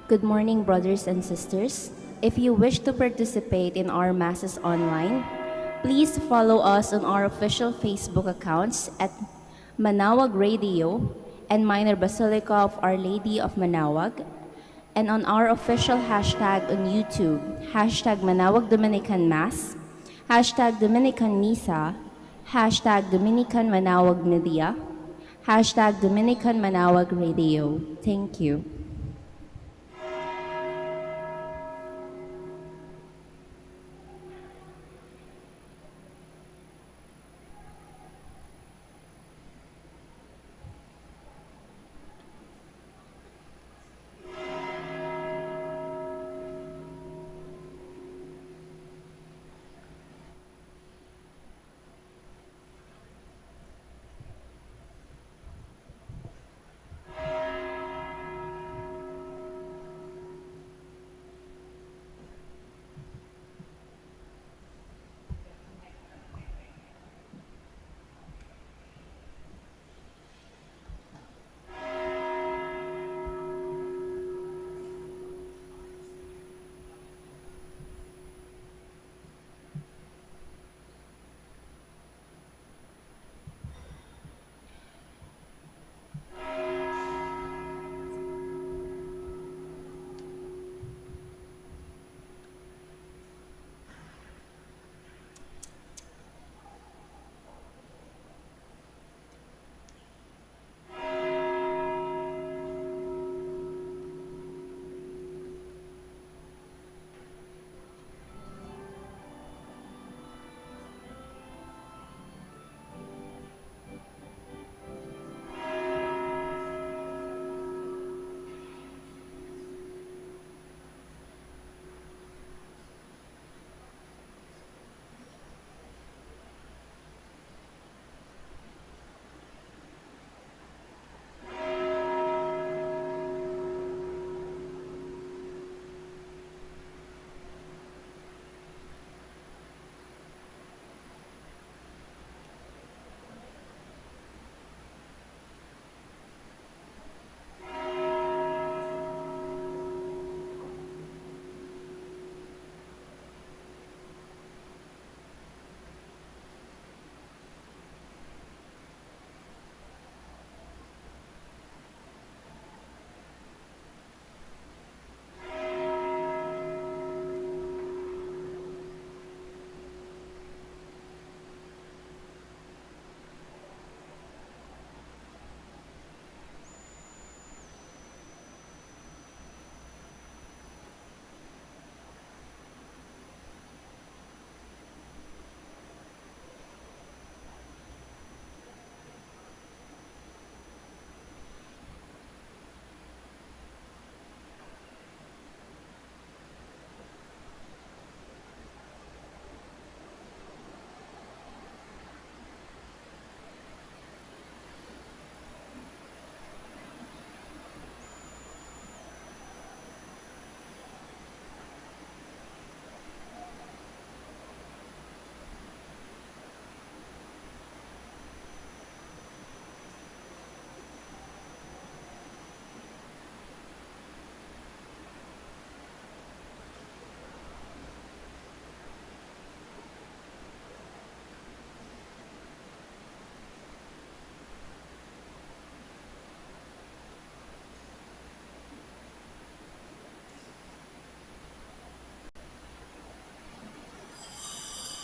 Good morning, brothers and sisters. If you wish to participate in our Masses online, please follow us on our official Facebook accounts at Manaoag Radio and Minor Basilica of Our Lady of Manaoag, and on our official hashtag on YouTube, hashtag Manaoag Dominican Mass, hashtag Dominican Misa, hashtag Dominican Manaoag Media, hashtag Dominican Manaoag Radio. Thank you.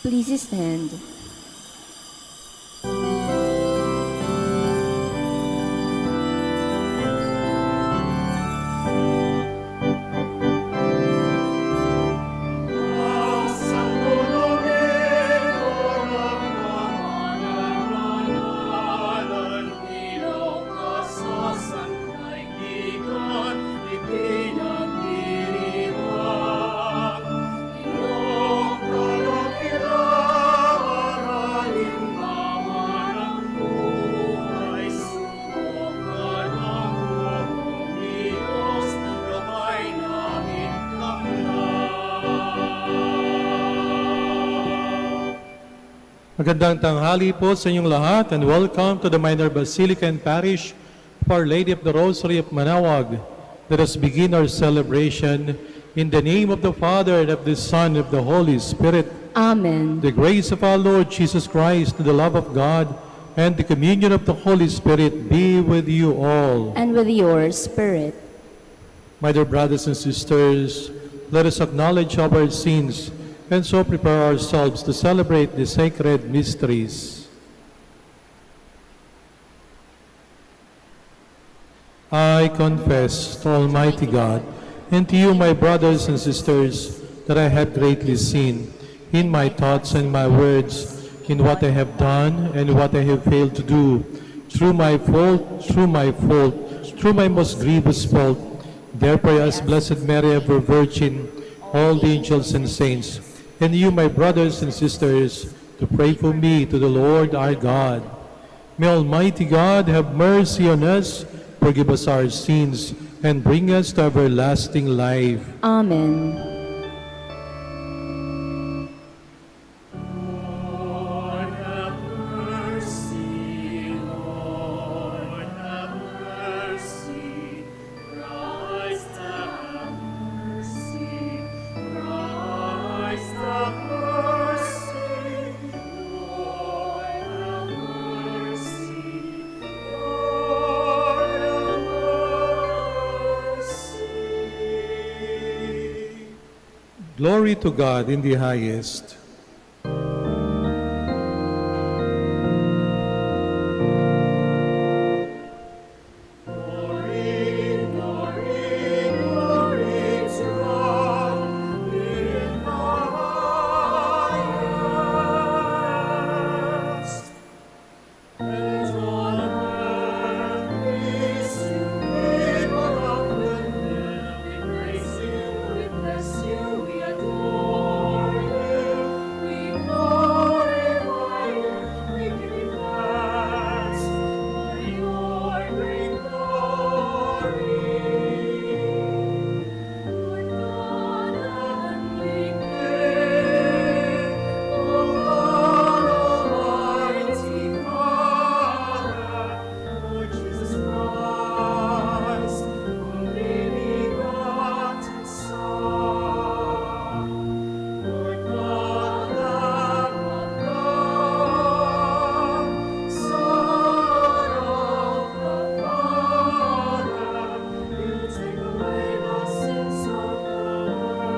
Please stand. Magandang tanghali po sa inyong lahat and welcome to the Minor Basilica and Parish of Our Lady of the Rosary of Manaoag. Let us begin our celebration in the name of the Father, and of the Son, and of the Holy Spirit. Amen. The grace of our Lord Jesus Christ, the love of God, and the communion of the Holy Spirit be with you all. And with your spirit. My dear brothers and sisters, let us acknowledge our sins and so prepare ourselves to celebrate the sacred mysteries. I confess to Almighty God and to you, my brothers and sisters, that I have greatly sinned in my thoughts and my words, in what I have done and what I have failed to do, through my fault, through my most grievous fault. Therefore, as Blessed Mary, ever Virgin, all the angels and saints, and you, my brothers and sisters, to pray for me to the Lord our God. May Almighty God have mercy on us, forgive us our sins, and bring us to everlasting life. Amen. Lord have mercy, Lord have mercy, Christ have mercy, Christ have mercy, Lord have mercy, Lord have mercy. Glory to God in the highest. Glory, glory, glory to God in the highest. And on earth peace to people of good will. We praise you, we bless you, we adore you, we glorify you, we give you thanks for your great glory. Lord God, heavenly King, O God, Almighty Father, Lord Jesus Christ, only begotten Son, Lord God, Lamb of God, Son of the Father, you take away the sins of the world.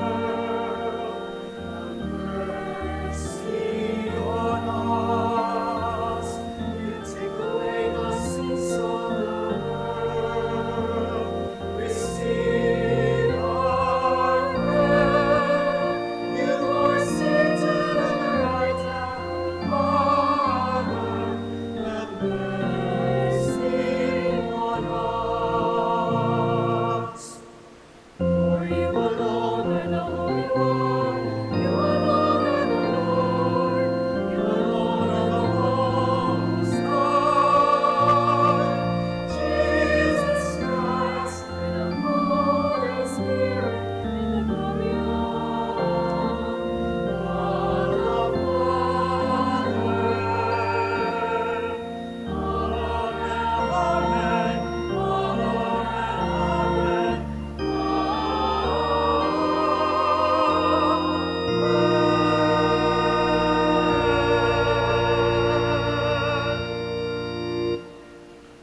Have mercy on us. You take away the sins of the world. Receive our prayer. You are seated at the right hand of the Father. Have mercy on us. For you alone are the Holy One, you alone are the Lord, you alone are the Most High. Jesus Christ, with the Holy Spirit, in the glory of God the Father. Amen, amen, amen.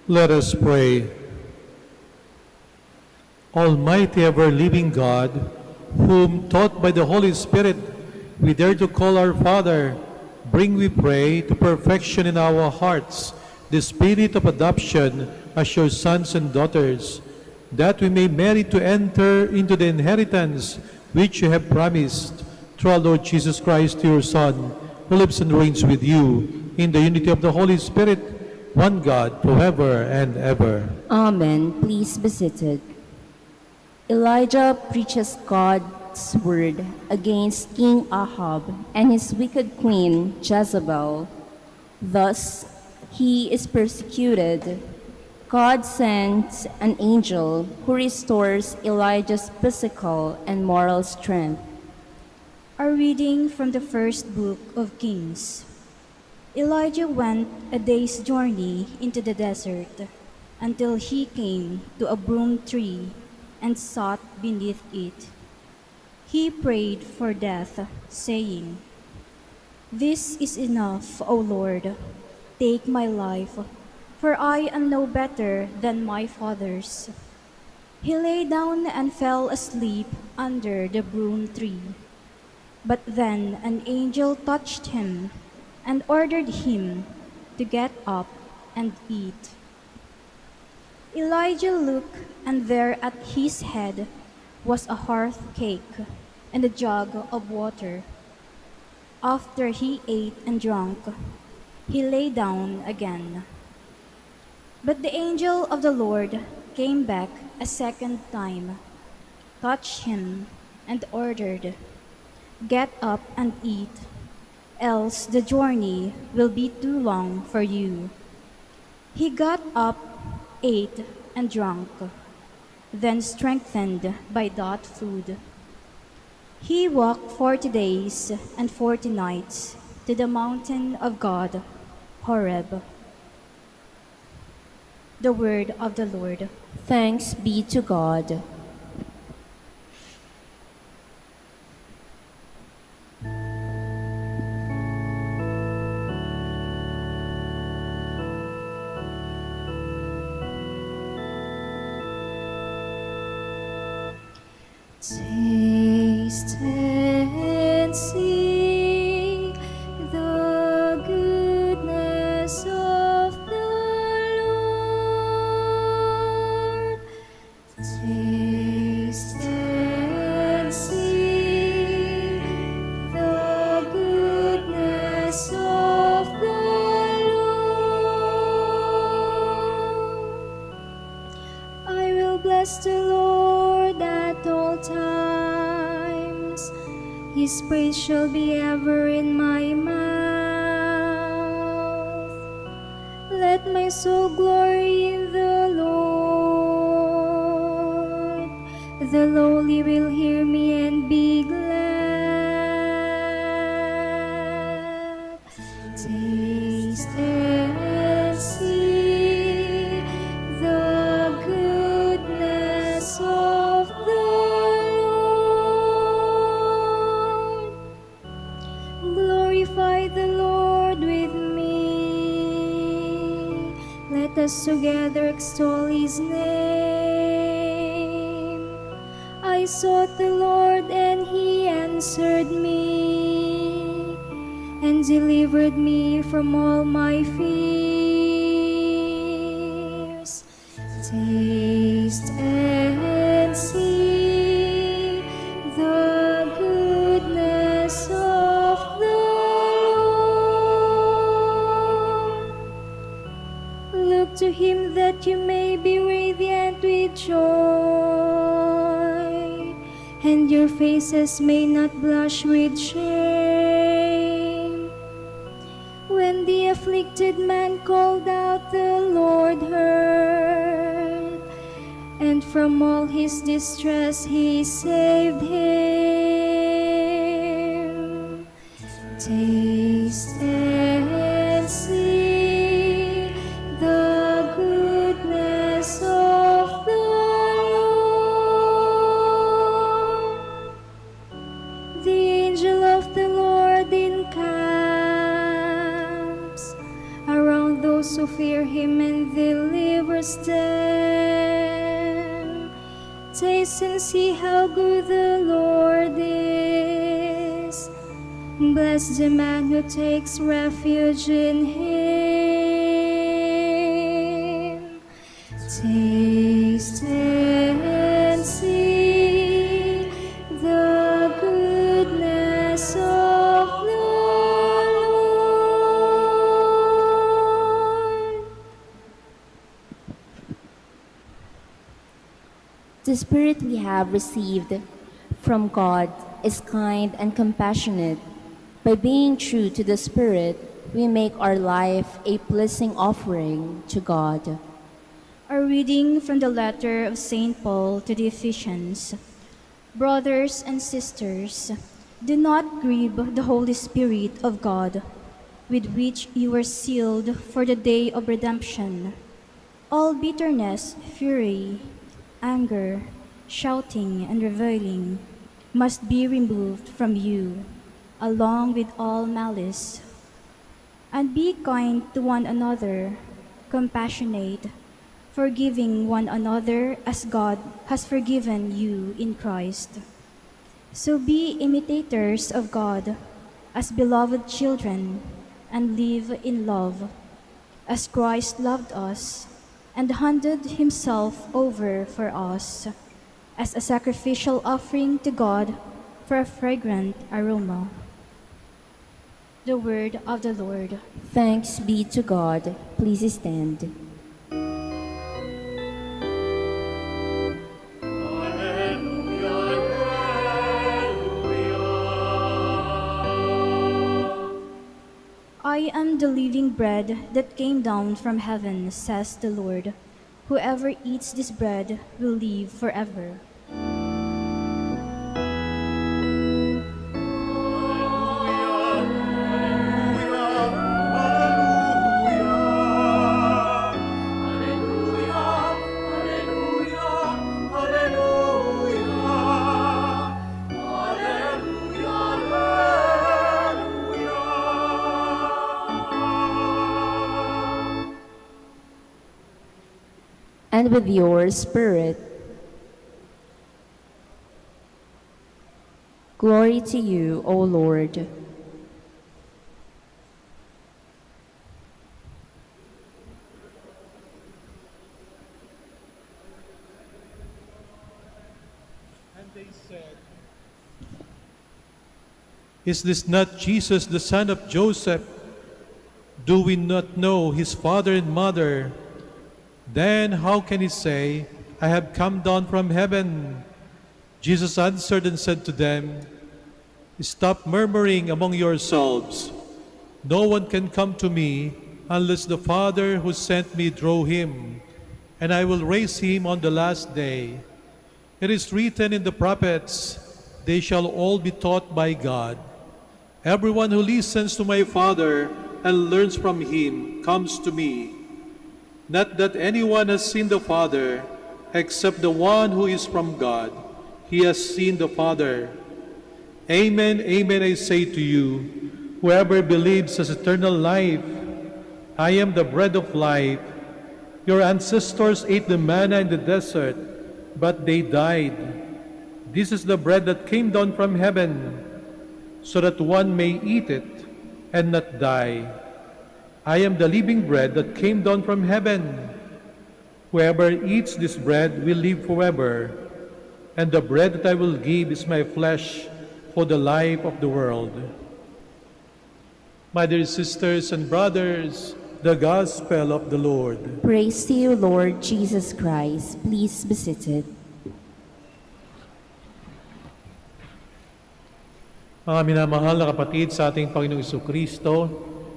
Let us pray. Almighty ever-living God, whom taught by the Holy Spirit we dare to call our Father, bring, we pray, to perfection in our hearts the spirit of adoption as your sons and daughters, that we may merit to enter into the inheritance which you have promised through our Lord Jesus Christ, your Son, who lives and reigns with you in the unity of the Holy Spirit, one God, forever and ever. Amen. Please be seated. Elijah preaches God's word against King Ahab and his wicked queen Jezebel. Thus, he is persecuted. God sends an angel who restores Elijah's physical and moral strength. A reading from the first book of Kings. Elijah went a day's journey into the desert until he came to a broom tree and sat beneath it. He prayed for death, saying, "This is enough, O Lord. Take my life, for I am no better than my fathers." He lay down and fell asleep under the broom tree. But then an angel touched him and ordered him to get up and eat. Elijah looked, and there at his head was a hearth cake and a jug of water. After he ate and drank, he lay down again. But the angel of the Lord came back a second time, touched him, and ordered, "Get up and eat, else the journey will be too long for you." He got up, ate, and drank, then strengthened by that food. He walked 40 days and 40 nights to the mountain of God, Horeb. The word of the Lord. Thanks be to God. Taste and see the goodness of the Lord. Taste and see the goodness of the Lord. I will bless the Lord at all times. His praise shall be ever in my mouth. Let my soul glory in the Lord. The lowly will hear me and be glad. Taste and see the goodness of the Lord. Glorify the Lord with me. Let us together extol his name. I sought the Lord and he answered me and delivered me from all my fears. Taste and see the goodness of the Lord. Look to him that you may be radiant with joy, and your faces may not blush with shame. When the afflicted man called out, the Lord heard, and from all his distress he saved him. Taste and see the goodness of the Lord. The angel of the Lord encamps around those who fear him and delivers them. Taste and see how good the Lord is. Bless the man who takes refuge in him. Taste and see the goodness of the Lord. The Spirit we have received from God is kind and compassionate. By being true to the Spirit, we make our life a pleasing offering to God. A reading from the letter of St. Paul to the Ephesians. Brothers and sisters, do not grieve the Holy Spirit of God, with which you were sealed for the day of redemption. All bitterness, fury, anger, shouting and reviling must be removed from you, along with all malice. And be kind to one another, compassionate, forgiving one another as God has forgiven you in Christ. So be imitators of God as beloved children, and live in love, as Christ loved us and handed himself over for us as a sacrificial offering to God for a fragrant aroma. The word of the Lord. Thanks be to God. Please stand. I am the living bread that came down from heaven, says the Lord. Whoever eats this bread will live forever. And with your spirit. Glory to you, O Lord. And they said, "Is this not Jesus, the son of Joseph? Do we not know his father and mother? Then how can he say, 'I have come down from heaven'?" Jesus answered and said to them, "Stop murmuring among yourselves. No one can come to me unless the Father who sent me draw him, and I will raise him on the last day. It is written in the prophets, 'They shall all be taught by God.' Everyone who listens to my Father and learns from him comes to me. Not that anyone has seen the Father, except the one who is from God. He has seen the Father. Amen, amen, I say to you, whoever believes has eternal life. I am the bread of life. Your ancestors ate the manna in the desert, but they died. This is the bread that came down from heaven, so that one may eat it and not die. I am the living bread that came down from heaven. Whoever eats this bread will live forever, and the bread that I will give is my flesh for the life of the world." My dear sisters and brothers, the Gospel of the Lord. Praise to you, Lord Jesus Christ. Please be seated. Mga minamahal na kapatid sa ating Panginoong Jesucristo,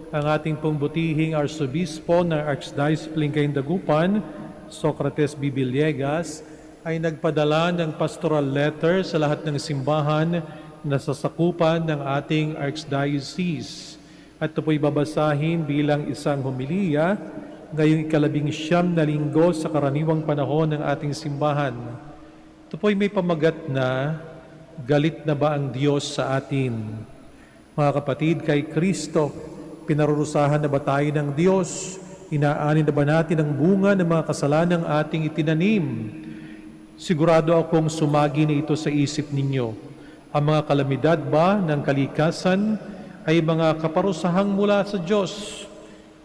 ang ating pong butihing Arsobispo ng Archdiocese Plincayn Dagupan, Socrates B. Villegas, ay nagpadala ng pastoral letter sa lahat ng simbahan na sasakupan ng ating Archdiocese. At ito po'y babasahin bilang isang homilya ngayong 19 na linggo sa karaniwang panahon ng ating simbahan. Ito po'y may pamagat na, "Galit na ba ang Diyos sa atin?" Mga kapatid, kay Kristo, pinarurusahan na ba tayo ng Diyos? Inaanin na ba natin ang bunga ng mga kasalanang ating itinanim? Sigurado akong sumagi na ito sa isip ninyo. Ang mga kalamidad ba ng kalikasan ay mga kaparusahang mula sa Diyos.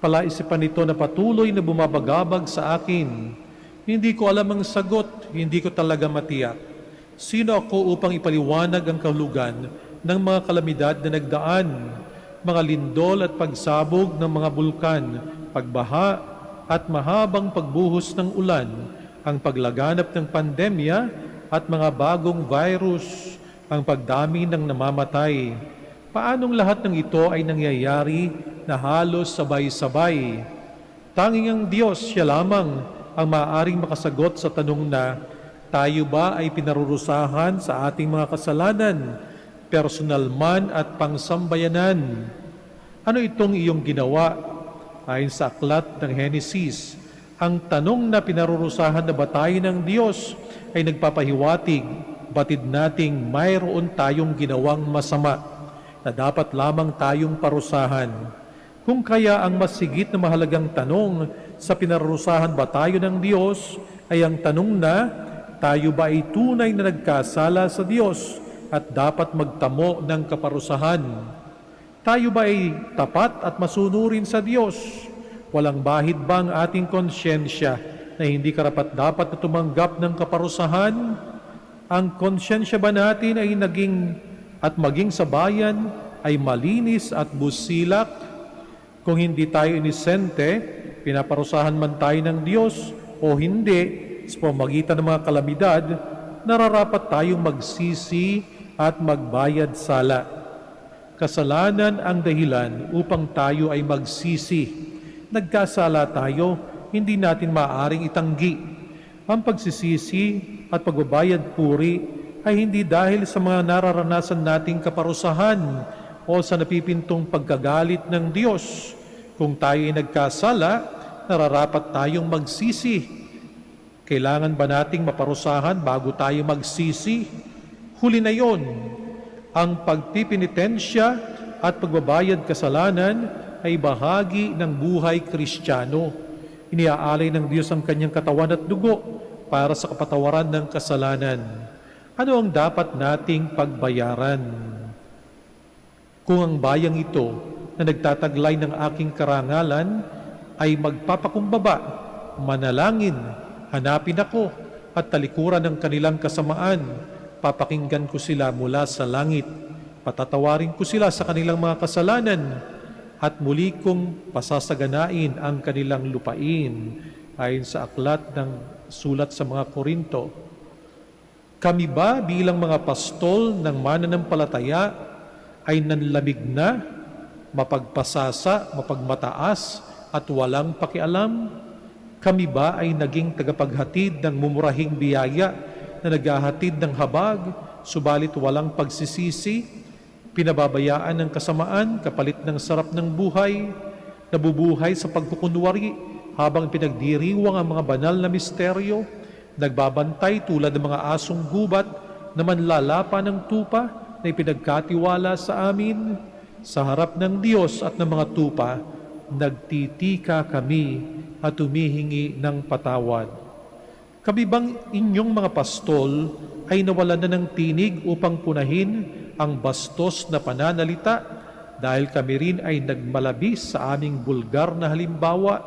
Palaisipan nito na patuloy na bumabagabag sa akin. Hindi ko alam ang sagot, hindi ko talaga matiyak. Sino ako upang ipaliwanag ang kahulugan ng mga kalamidad na nagdaan? Mga lindol at pagsabog ng mga bulkan, pagbaha at mahabang pagbuhos ng ulan, ang paglaganap ng pandemya at mga bagong virus, ang pagdami ng namamatay. Paanong lahat ng ito ay nangyayari na halos sabay-sabay? Tanging ang Diyos, siya lamang ang maaaring makasagot sa tanong na, tayo ba ay pinarurusahan sa ating mga kasalanan, personal man at pangsambayanan? Ano itong iyong ginawa? Ayon sa aklat ng Henesis, Ang tanong na pinarurusahan na ba tayo ng Diyos ay nagpapahiwatig, batid nating mayroon tayong ginawang masama na dapat lamang tayong parusahan. Kung kaya ang mas higit na mahalagang tanong sa pinarurusahan ba tayo ng Diyos ay ang tanong na, tayo ba ay tunay na nagkasala sa Diyos at dapat magtamo ng kaparusahan? Tayo ba ay tapat at masunurin sa Diyos? Walang bahid ba ang ating konsyensya na hindi karapat-dapat na tumanggap ng kaparusahan? Ang konsyensya ba natin ay maging sa bayan ay malinis at busilak? Kung hindi tayo inisente, pinaparusahan man tayo ng Diyos o hindi, sa pamamagitan ng mga kalamidad, nararapat tayong magsisi at magbayad sala. Kasalanan ang dahilan upang tayo ay magsisi. Nagkasala tayo, hindi natin maaaring itanggi. Ang pagsisisi at pagbabayad puri ay hindi dahil sa mga nararanasan nating kaparusahan o sa napipintong pagkagalit ng Diyos. Kung tayo ay nagkasala, nararapat tayong magsisi. Kailangan ba nating maparusahan bago tayo magsisi? Huli na yon. Ang pagpipinitensya at pagbabayad kasalanan ay bahagi ng buhay Kristiyano. Iniaalay ng Diyos ang kanyang katawan at dugo para sa kapatawaran ng kasalanan. Ano ang dapat nating pagbayaran? Kung ang bayang ito na nagtataglay ng aking karangalan ay magpapakumbaba, manalangin, hanapin ako at talikuran ng kanilang kasamaan, papakinggan ko sila mula sa langit, patatawarin ko sila sa kanilang mga kasalanan, at muli kong pasasaganain ang kanilang lupain, ayon sa aklat ng sulat sa mga Korinto. Kami ba bilang mga pastol ng mananampalataya ay nanlamig na, mapagpasasa, mapagmataas at walang pakialam? Kami ba ay naging tagapaghatid ng mumurahing biyaya na naghahatid ng habag, subalit walang pagsisisi? Pinababayaan ng kasamaan kapalit ng sarap ng buhay, nabubuhay sa pagkukunwari habang pinagdiriwang ang mga banal na misteryo, nagbabantay tulad ng mga asong gubat na manlalapa ng tupa na ipinagkatiwala sa amin. Sa harap ng Diyos at ng mga tupa, nagtitika kami at humihingi ng patawad. Kami bang inyong mga pastol ay nawalan na ng tinig upang punahin ang bastos na pananalita dahil kami rin ay nagmalabis sa aming bulgar na halimbawa?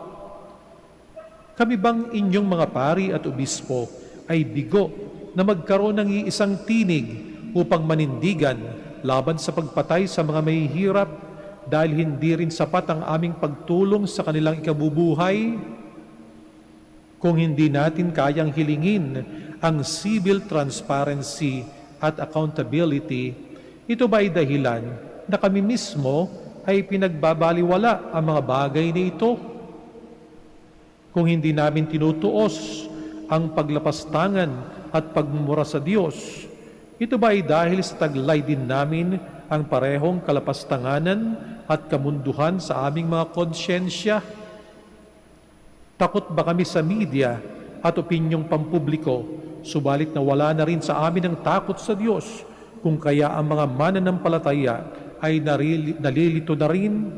Kami bang inyong mga pari at obispo ay bigo na magkaroon ng iisang tinig upang manindigan laban sa pagpatay sa mga mahihirap dahil hindi rin sapat ang aming pagtulong sa kanilang ikabubuhay? Kung hindi natin kayang hilingin ang civil transparency at accountability, ito ba ay dahilan na kami mismo ay pinagbabaliwala ang mga bagay na ito? Kung hindi namin tinutuos ang paglapastangan at pagmumura sa Diyos, ito ba ay dahil sa taglay din namin ang parehong kalapastanganan at kamunduhan sa aming mga konsyensya? Takot ba kami sa media at opinyong pampubliko, subalit na wala na rin sa amin ang takot sa Diyos, kung kaya ang mga mananampalataya ay nalilito na rin?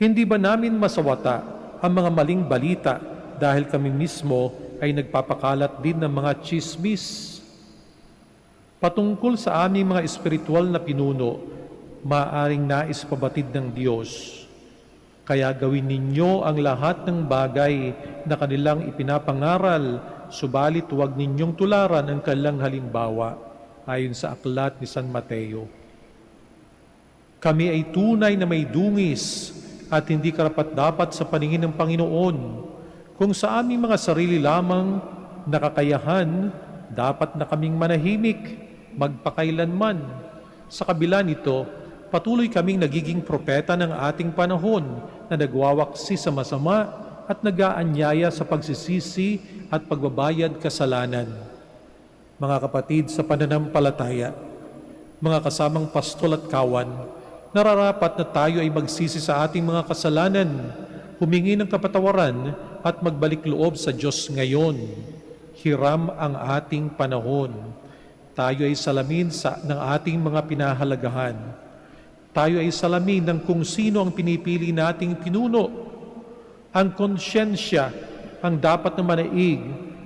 Hindi ba namin masawata ang mga maling balita dahil kami mismo ay nagpapakalat din ng mga tsismis? Patungkol sa aming mga espiritual na pinuno, maaaring nais pabatid ng Diyos. Kaya gawin ninyo ang lahat ng bagay na kanilang ipinapangaral, subalit huwag ninyong tularan ang kanilang halimbawa, ayon sa aklat ni San Mateo. Kami ay tunay na may dungis at hindi karapat-dapat sa paningin ng Panginoon. Kung sa aming mga sarili lamang nakakayahan, dapat na kaming manahimik, magpakailanman. Sa kabila nito, patuloy kaming nagiging propeta ng ating panahon na nagwawaksi sa masama at nag-aanyaya sa pagsisisi at pagbabayad kasalanan. Mga kapatid sa pananampalataya, mga kasamang pastol at kawan, nararapat na tayo ay magsisi sa ating mga kasalanan humingi ng kapatawaran at magbalik loob sa Diyos ngayon. Hiram ang ating panahon. Tayo ay salamin ng ating mga pinahalagahan. Tayo ay salamin ng kung sino ang pinipili nating pinuno. Ang konsyensya ang dapat na manaig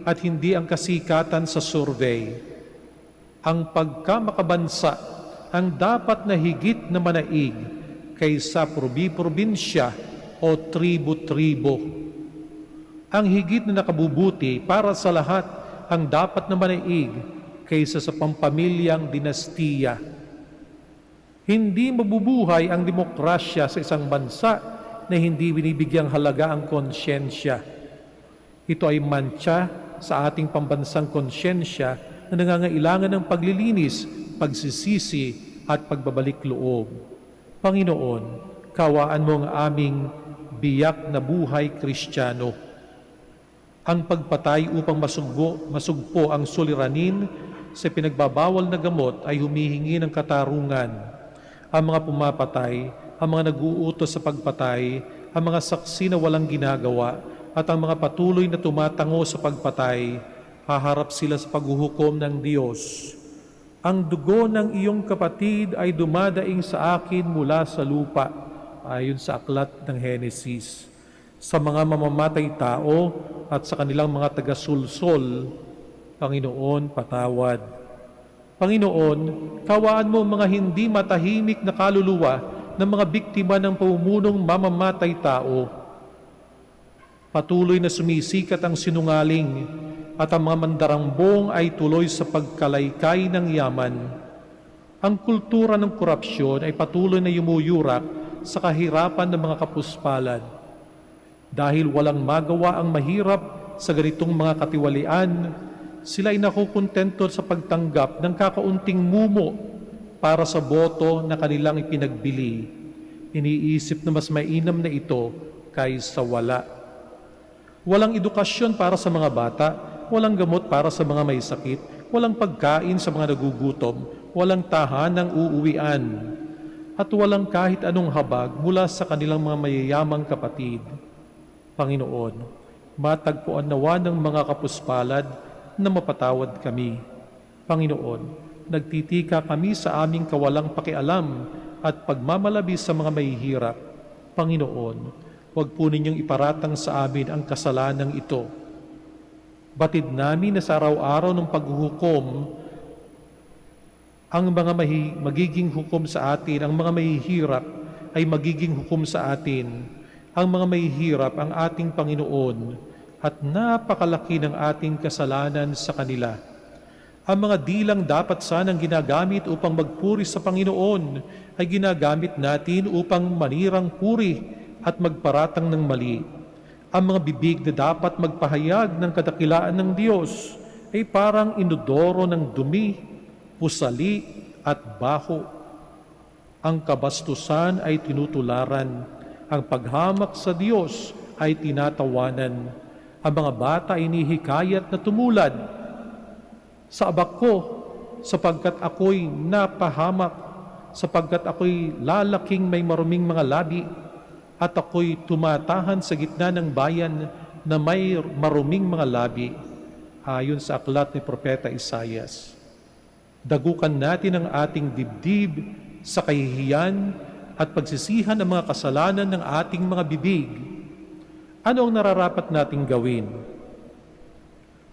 at hindi ang kasikatan sa survey. Ang pagkamakabansa ang dapat na higit na manaig kaysa probinsya o tribo-tribo. Ang higit na nakabubuti para sa lahat ang dapat na manaig kaysa sa pampamilyang dinastiya. Hindi mabubuhay ang demokrasya sa isang bansa na hindi binibigyang halaga ang konsyensya. Ito ay mantsa sa ating pambansang konsyensya na nangangailangan ng paglilinis, pagsisisi at pagbabalik loob. Panginoon, kawaan mo ang aming biyak na buhay Kristiyano. Ang pagpatay upang masugpo ang suliranin sa pinagbabawal na gamot ay humihingi ng katarungan. Ang mga pumapatay, ang mga nag-uutos sa pagpatay, ang mga saksi na walang ginagawa, at ang mga patuloy na tumatango sa pagpatay, haharap sila sa paghuhukom ng Diyos. Ang dugo ng iyong kapatid ay dumadaing sa akin mula sa lupa, ayon sa aklat ng Henesis. Sa mga mamamatay tao at sa kanilang mga taga-sulsol, Panginoon, patawad. Panginoon, kawaan mo mga hindi matahimik na kaluluwa ng mga biktima ng pamumunong mamamatay tao. Patuloy na sumisikat ang sinungaling at ang mga mandarambong ay tuloy sa pagkalaykay ng yaman. Ang kultura ng korupsyon ay patuloy na yumuyurak sa kahirapan ng mga kapuspalad. Dahil walang magawa ang mahirap sa ganitong mga katiwalian, sila ay nakukontento sa pagtanggap ng kakaunting mumo para sa boto na kanilang ipinagbili. Iniisip na mas mainam na ito kaysa wala. Walang edukasyon para sa mga bata, walang gamot para sa mga may sakit, walang pagkain sa mga nagugutom, walang tahanang uuwian, at walang kahit anong habag mula sa kanilang mga mayayamang kapatid. Panginoon, matagpuan nawa ng mga kapuspalad na mapatawad kami. Panginoon, nagtitika kami sa aming kawalang pakialam at pagmamalabi sa mga mahihirap. Panginoon, huwag po ninyong iparatang sa amin ang kasalanang ito. Batid namin na sa araw-araw ng paghuhukom, ang mga magiging hukom sa atin, ang mga mahihirap ay magiging hukom sa atin. Ang mga mahihirap ang ating Panginoon at napakalaki ng ating kasalanan sa kanila. Ang mga dilang dapat sanang ginagamit upang magpuri sa Panginoon ay ginagamit natin upang manirang puri at magparatang ng mali. Ang mga bibig na dapat magpahayag ng kadakilaan ng Diyos ay parang inodoro ng dumi, pusali at baho. Ang kabastusan ay tinutularan, ang paghamak sa Diyos ay tinatawanan. Ang mga bata ay inihikayat na tumulad sa abak ko sapagkat ako'y napahamak, sapagkat ako'y lalaking may maruming mga labi at ako'y tumatahan sa gitna ng bayan na may maruming mga labi, ayon sa aklat ni Propeta Isaias. Dagukan natin ang ating dibdib sa kahihiyan at pagsisihan ng mga kasalanan ng ating mga bibig. Ano ang nararapat nating gawin?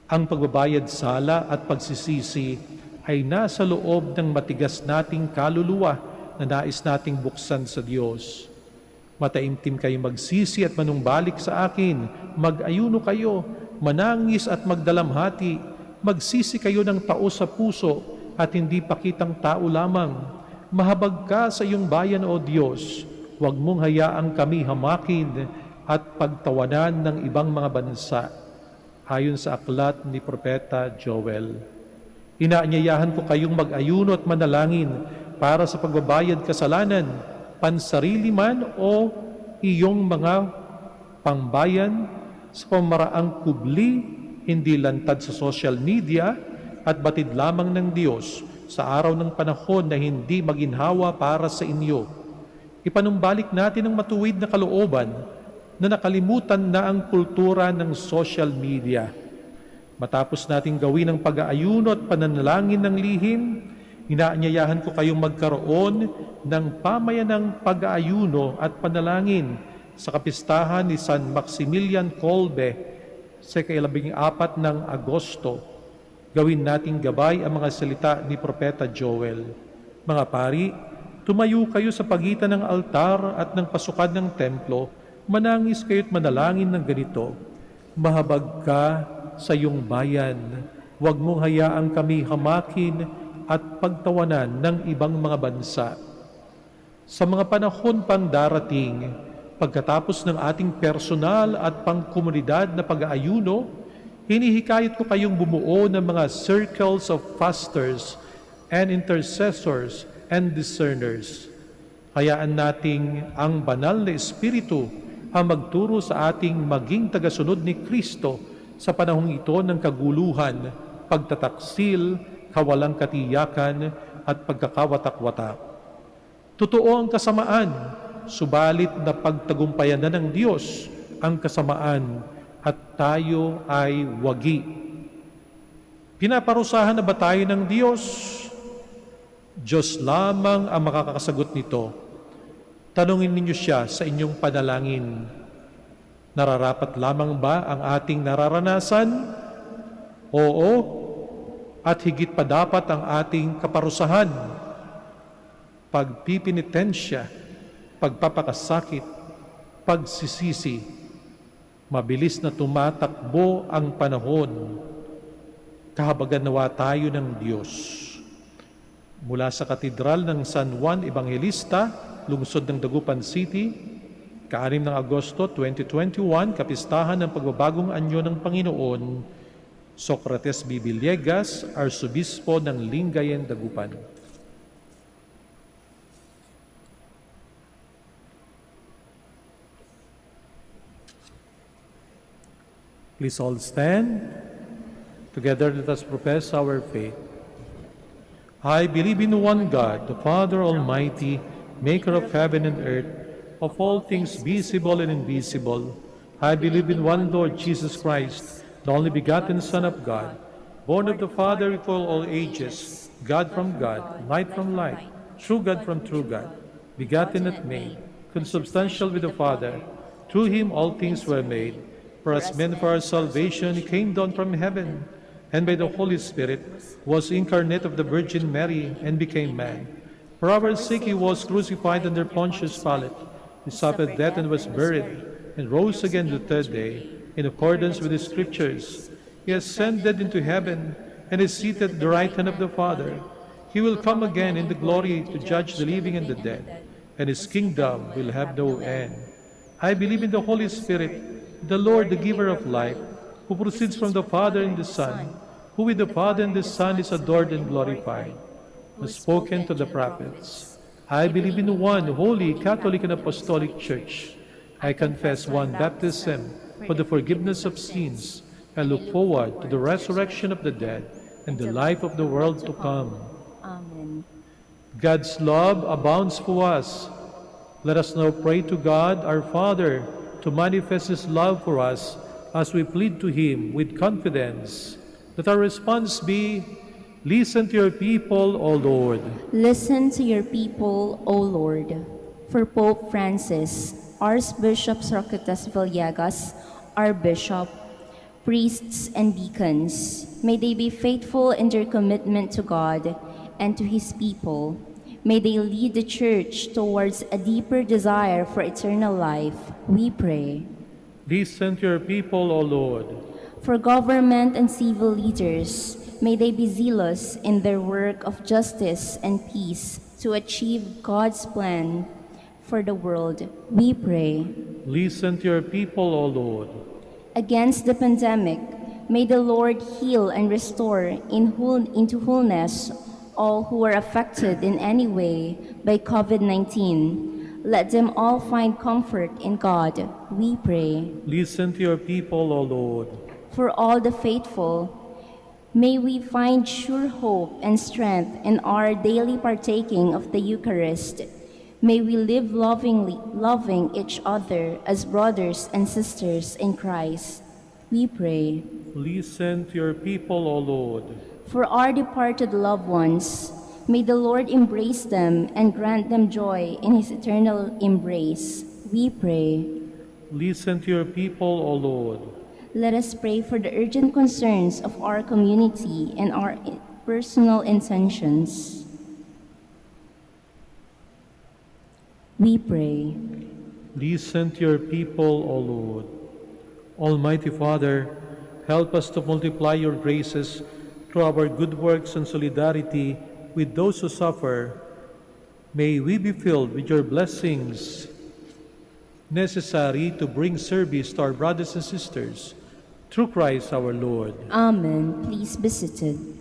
Ang pagbabayad sala at pagsisisi ay nasa loob ng matigas nating kaluluwa na nais nating buksan sa Diyos. Mataimtim kayo magsisi at manumbalik sa akin, mag-ayuno kayo, manangis at magdalamhati, magsisi kayo ng tao sa puso at hindi pakitang tao lamang. Mahabag ka sa iyong bayan, O Diyos, huwag mong hayaang kami hamakin at pagtawanan ng ibang mga bansa, ayon sa aklat ni Propeta Joel. Inaanyayahan ko kayong mag-ayuno at manalangin para sa pagbabayad kasalanan, pansarili man o iyong mga pangbayan sa pamaraang kubli, hindi lantad sa social media at batid lamang ng Diyos sa araw ng panahon na hindi maginhawa para sa inyo. Ipanumbalik natin ang matuwid na kalooban na nakalimutan na ang kultura ng social media. Matapos nating gawin ang pag-aayuno at pananalangin ng lihim, inaanyayahan ko kayong magkaroon ng pamayanang pag-aayuno at panalangin sa kapistahan ni San Maximilian Kolbe sa ika-14 ng Agosto. Gawin nating gabay ang mga salita ni Propeta Joel. Mga pari, tumayo kayo sa pagitan ng altar at ng pasukan ng templo, manangis kayo't manalangin ng ganito: Mahabag ka sa iyong bayan, huwag mong hayaang kami hamakin at pagtawanan ng ibang mga bansa. Sa mga panahon pang darating, pagkatapos ng ating personal at pangkomunidad na pag-aayuno, hinihikayat ko kayong bumuo ng mga circles of fasters and intercessors and discerners. Hayaan nating ang banal na Espiritu ang magturo sa ating maging tagasunod ni Kristo sa panahong ito ng kaguluhan, pagtataksil, kawalang katiyakan at pagkakawatak-watak. Totoo ang kasamaan, subalit na pagtagumpayan na ng Diyos ang kasamaan at tayo ay wagi. Pinaparusahan na ba tayo ng Diyos? Diyos lamang ang makakasagot nito. Tanungin ninyo siya sa inyong panalangin. Nararapat lamang ba ang ating nararanasan? Oo, at higit pa dapat ang ating kaparusahan, pagpipinitensya, pagpapakasakit, pagsisisi. Mabilis na tumatakbo ang panahon. Kahabagan nawa tayo ng Diyos. Mula sa Katedral ng San Juan Evangelista, lungsod ng Dagupan City, 6 ng Agosto 2021, kapistahan ng pagbabagong anyo ng Panginoon, Socrates B. Villegas, Arsobispo ng Lingayen, Dagupan. Please all stand. Together let us profess our faith. I believe in one God, the Father Almighty, maker of heaven and earth, of all things visible and invisible. I believe in one Lord Jesus Christ, the only begotten Son of God, born of the Father before all ages, God from God, light from light, true God from true God, begotten not made, consubstantial with the Father. Through him all things were made. For us men, for our salvation, he came down from heaven, and by the Holy Spirit was incarnate of the Virgin Mary and became man. For our sake he was crucified under Pontius Pilate. He suffered death and was buried, and rose again the third day, in accordance with the Scriptures. He ascended into heaven, and is seated at the right hand of the Father. He will come again in the glory to judge the living and the dead, and his kingdom will have no end. I believe in the Holy Spirit, the Lord, the giver of life, who proceeds from the Father and the Son, who with the Father and the Son is adored and glorified, was spoken to the prophets. I believe in one holy, Catholic, and Apostolic Church. I confess one baptism for the forgiveness of sins. I look forward to the resurrection of the dead and the life of the world to come. Amen. God's love abounds for us. Let us now pray to God, our Father, to manifest His love for us as we plead to Him with confidence. Let our response be, listen to your people, O Lord. Listen to your people, O Lord. For Pope Francis, Archbishop Socrates Villegas, our bishop, priests and deacons, may they be faithful in their commitment to God and to His people. May they lead the Church towards a deeper desire for eternal life, we pray. Listen to your people, O Lord. For government and civil leaders, may they be zealous in their work of justice and peace to achieve God's plan for the world, we pray. Listen to your people, O Lord. Against the pandemic, may the Lord heal and restore into wholeness all who are affected in any way by COVID-19. Let them all find comfort in God, we pray. Listen to your people, O Lord. For all the faithful, may we find sure hope and strength in our daily partaking of the Eucharist. May we live loving each other as brothers and sisters in Christ. We pray. Listen to your people, O Lord. For our departed loved ones, may the Lord embrace them and grant them joy in his eternal embrace. We pray. Listen to your people, O Lord. Let us pray for the urgent concerns of our community and our personal intentions. We pray. Listen to your people, O Lord. Almighty Father, help us to multiply your graces through our good works and solidarity with those who suffer. May we be filled with your blessings necessary to bring service to our brothers and sisters. Through Christ our Lord. Amen. Please be seated.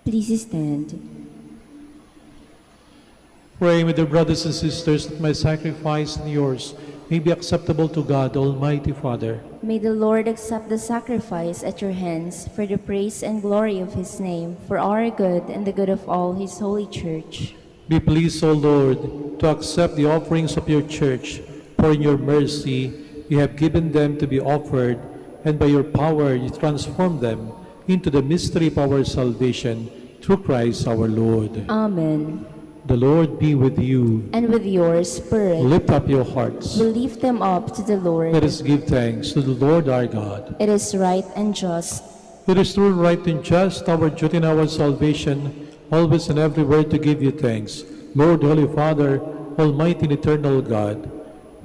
Please stand. Pray with your brothers and sisters that my sacrifice and yours may be acceptable to God, Almighty Father. May the Lord accept the sacrifice at your hands for the praise and glory of his name, for our good and the good of all his holy church. Be pleased, O Lord, to accept the offerings of your church, for in your mercy you have given them to be offered, and by your power you transform them into the mystery of our salvation, through Christ our Lord. Amen. The Lord be with you. And with your spirit. Lift up your hearts. We lift them up to the Lord. Let us give thanks to the Lord our God. It is right and just. It is true, right, and just, our duty and our salvation, always and everywhere to give you thanks, Lord, Holy Father, Almighty and eternal God.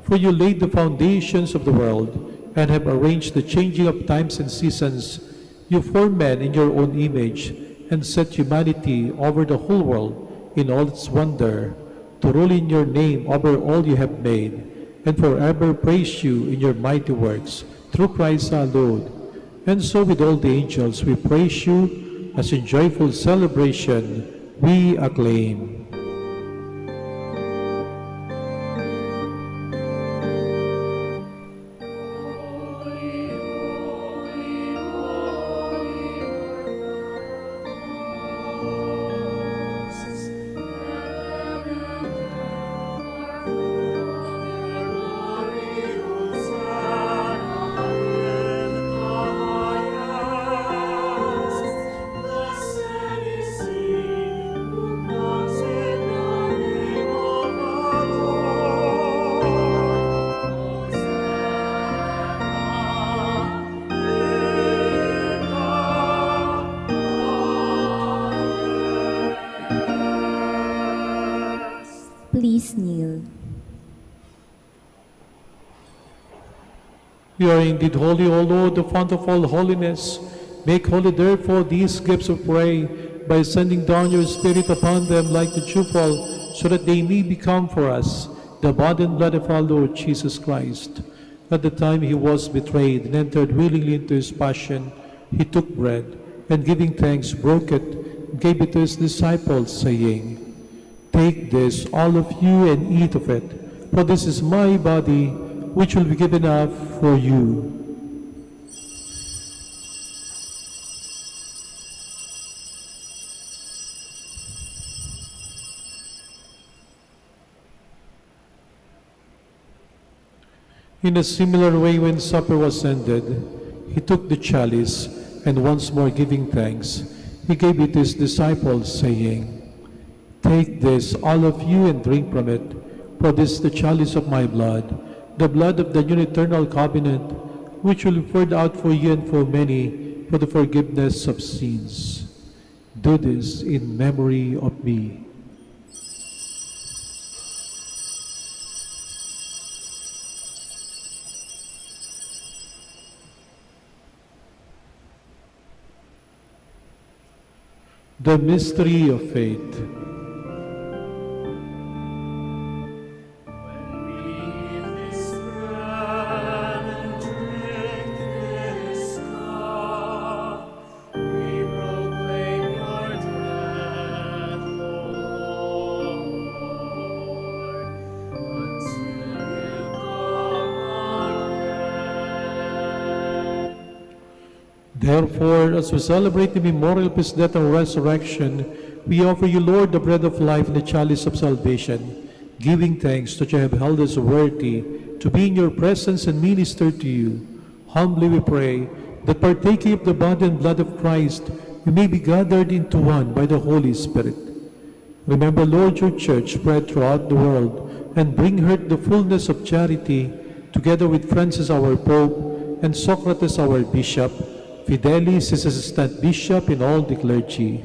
For you laid the foundations of the world and have arranged the changing of times and seasons. You formed man in your own image and set humanity over the whole world in all its wonder, to rule in your name over all you have made, and forever praise you in your mighty works, through Christ our Lord. And so with all the angels we praise you, as in joyful celebration we acclaim. Please kneel. You are indeed holy, O Lord, the fount of all holiness. Make holy, therefore, these gifts of prayer by sending down your Spirit upon them like the dewfall, so that they may become for us the body and blood of our Lord Jesus Christ. At the time he was betrayed and entered willingly into his passion, he took bread, and giving thanks, broke it, and gave it to his disciples, saying, "Take this, all of you, and eat of it, for this is my body, which will be given up for you. In a similar way, when supper was ended, he took the chalice, and once more giving thanks, he gave it to his disciples, saying, "Take this, all of you, and drink from it, for this is the chalice of my blood, the blood of the new eternal covenant, which will be poured out for you and for many for the forgiveness of sins. Do this in memory of me." The mystery of faith. Therefore, as we celebrate the memorial of his death and resurrection, we offer you, Lord, the bread of life and the chalice of salvation, giving thanks that you have held us worthy to be in your presence and minister to you. Humbly we pray that, partaking of the body and blood of Christ, we may be gathered into one by the Holy Spirit. Remember, Lord, your church spread throughout the world, and bring her to the fullness of charity, together with Francis our Pope, and Socrates our Bishop, Fidelis his assistant bishop, and all the clergy.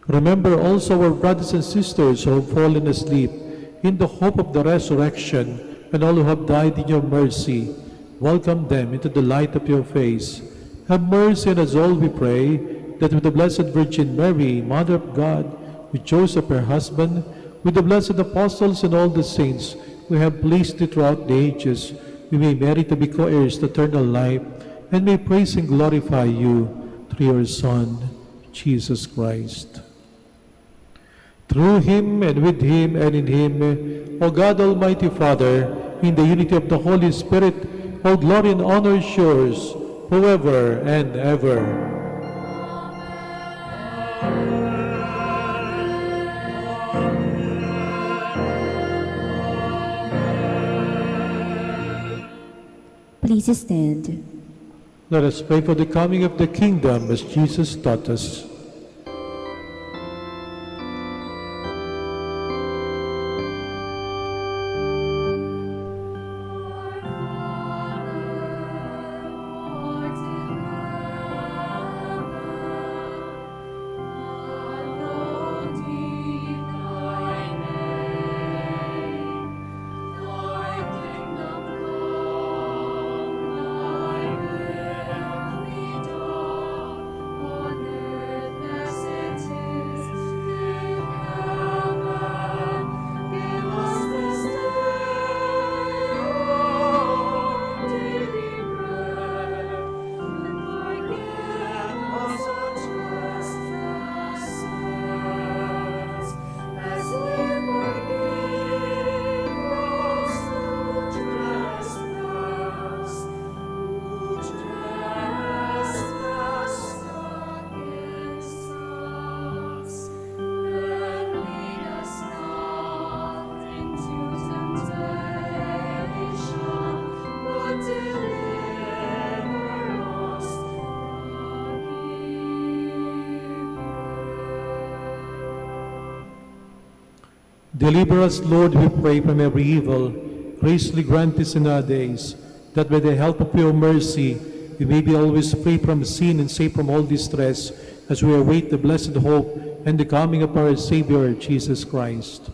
Remember also our brothers and sisters who have fallen asleep in the hope of the resurrection, and all who have died in your mercy. Welcome them into the light of your face. Have mercy on us all, we pray, that with the Blessed Virgin Mary, Mother of God, with Joseph her husband, with the blessed apostles and all the saints who have pleased you throughout the ages, we may merit to be co-heirs to eternal life, and may praise and glorify you through your Son, Jesus Christ. Through him, and with him, and in him, O God, Almighty Father, in the unity of the Holy Spirit, all glory and honor is yours, forever and ever. Please stand. Let us pray for the coming of the kingdom as Jesus taught us. Deliver us, Lord, we pray, from every evil. Graciously grant this in our days, that by the help of your mercy we may be always free from sin and safe from all distress, as we await the blessed hope and the coming of our Savior, Jesus Christ.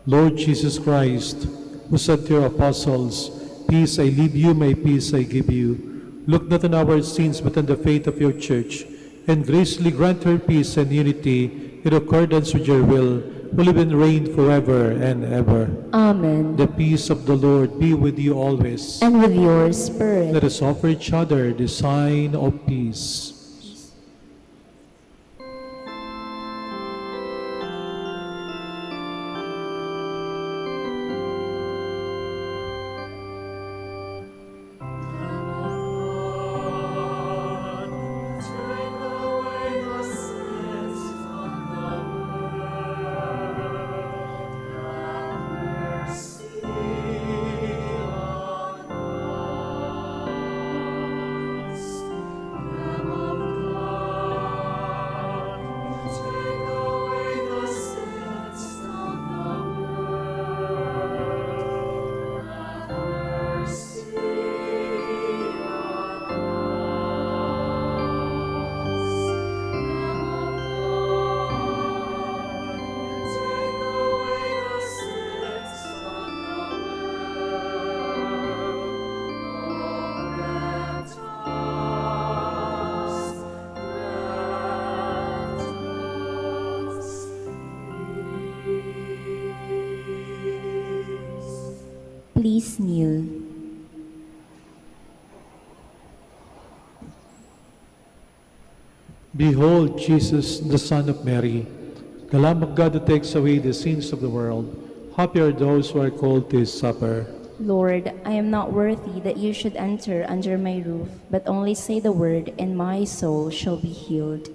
Lord Jesus Christ, who said to your apostles, "Peace I leave you, my peace I give you," look not on our sins but on the faith of your church, and graciously grant her peace and unity in accordance with your will, who live and reign forever and ever. Amen. The peace of the Lord be with you always. And with your spirit. Let us offer each other the sign of peace. Please kneel. Behold Jesus, the Son of Mary, the Lamb of God who takes away the sins of the world. Happy are those who are called to his supper. Lord, I am not worthy that you should enter under my roof, but only say the word, and my soul shall be healed.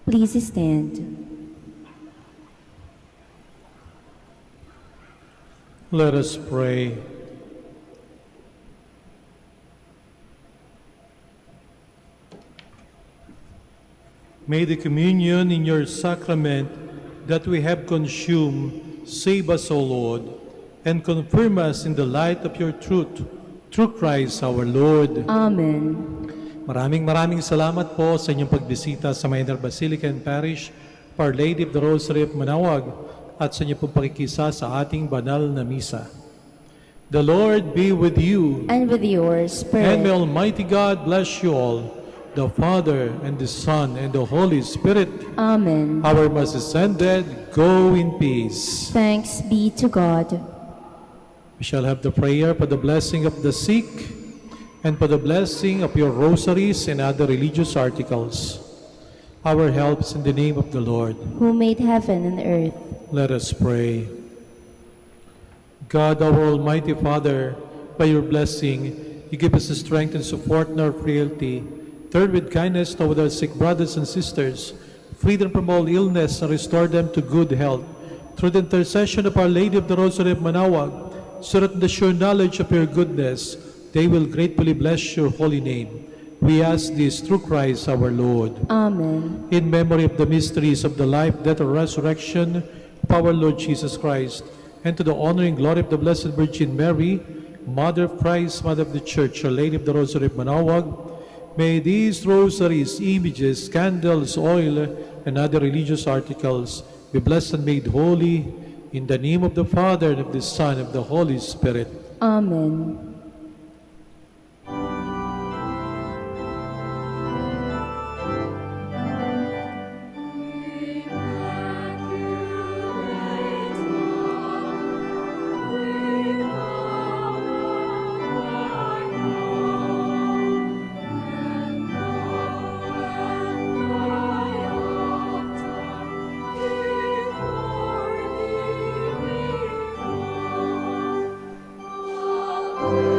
Please stand. Let us pray. May the communion in your sacrament that we have consumed save us, O Lord, and confirm us in the light of your truth, through Christ our Lord. Amen. Maraming salamat po sa inyong pagbisita sa Minor Basilica and Parish, Our Lady of the Rosary of Manaoag, at sa inyong pagkikisa sa ating banal na misa. The Lord be with you, And with your and may spirit. Almighty God bless you all, the Father, and the Son, and the Holy Spirit. Amen. Our Mass is ended. Go in peace. Thanks be to God. We shall have the prayer for the blessing of the sick and for the blessing of your rosaries and other religious articles. Our helps in the name of the Lord. Who made heaven and earth. Let us pray. God, our Almighty Father, by your blessing, you give us the strength and support in our frailty. Turn with kindness toward our sick brothers and sisters, free them from all illness, and restore them to good health. Through the intercession of Our Lady of the Rosary of Manaoag, so that in the sure knowledge of your goodness, they will gratefully bless your holy name. We ask this through Christ our Lord. Amen. In memory of the mysteries of the life, death, and resurrection of our Lord Jesus Christ, and to the honor and glory of the Blessed Virgin Mary, Mother of Christ, Mother of the Church, Our Lady of the Rosary of Manaoag, may these rosaries, images, candles, oil, and other religious articles be blessed and made holy in the name of the Father, and of the Son, and of the Holy Spirit. Amen. Amen.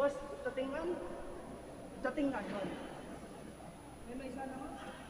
Boss, dating man. Dating nga yun. May isa naman.